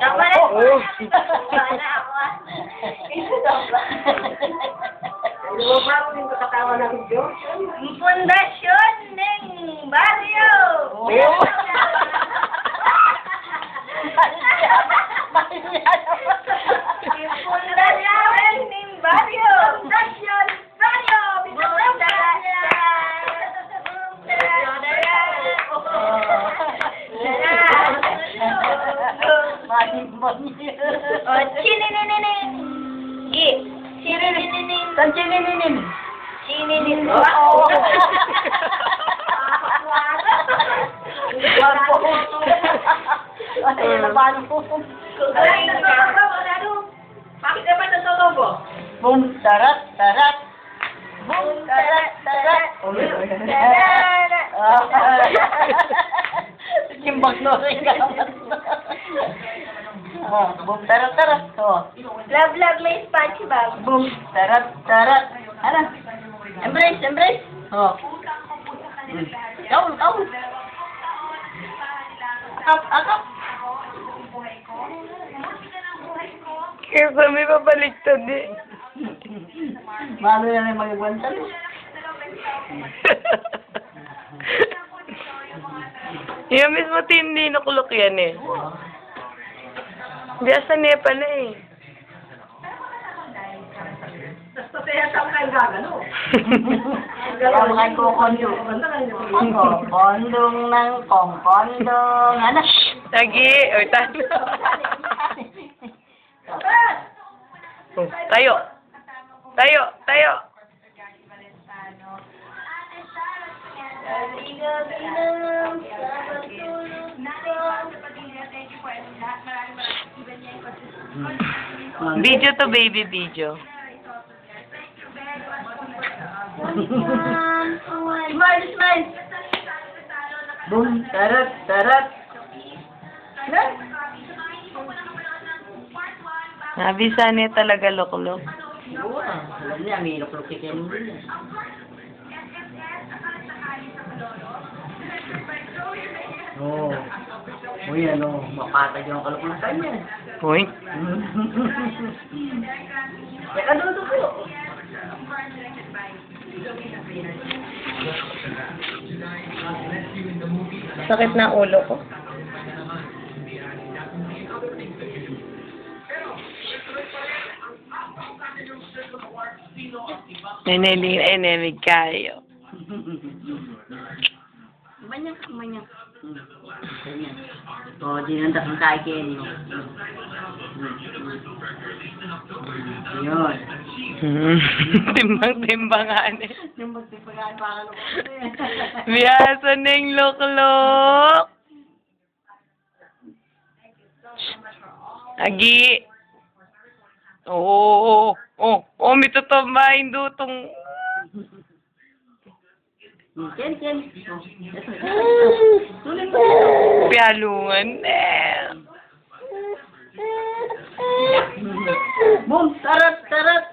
Dapat na. Wala ako. Ito dapat. Ano ba parang yung kakatawa ng video? Pundasyon ng baryo. Pundasyon ng baryo. Pundasyon baryo. Chininin. Gi. Chininin. San chininin? Chininin. Oo. Bakit naman natutubo? Boom, tarat, tarat. Boom, tarat, tarat. Simbang no rin ka naman. Boom, tarat, tarat. Love, love, may SpongeBob. Boom, tarat, tarat. Ano? Embrace, embrace. Kaul, kaul. Akap, akap. Kaya sa may babaliktad eh. Malo na lang mag-iwansan. Yung mismo tindi na kulok yan eh. Diyan sa nepa na eh. Basta kaya sa mga gagano. Kaya mga kokondo. Kondong ng kongkondong. Ano? Lagi. O, talo. Oh, tayo. Tayo. Tayo. Video to baby video. Smile, smile. Boom, tarat, tarat. Nabisa niya talaga luklok. Oo, alam niya, may luklok si Ken. Oo. Uy, ano, mapatag yung kalukulukan niya. Uy. Teka, doon ko. Sakit na ulo ko. Nanay kayo. Manyak, manyak. Oh, dinandak ang kay Ken. Yun. Timbang-timbangan eh. Yung magtipagaan pa ka Biyasa ng luklok. Agi. May tatambahin dutong. Ken. Pialungan eh. Boom, tarat, tarat.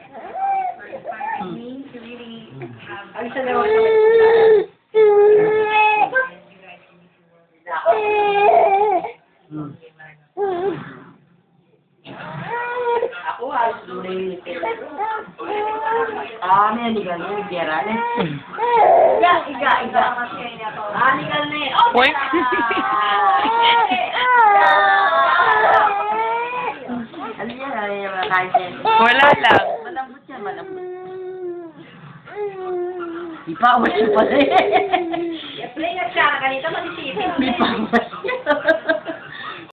Ay, sa lewa sa Ako halos durin ni Ken. May aligal na, biyara na. Iga. Aligal na eh. Uy. Ano yan? Ano yung mga kain? Wala lang. Malambot yan, malambot. Di pa ako siya pala eh. Play na siya. Ganito mag-isipin. Di pa ako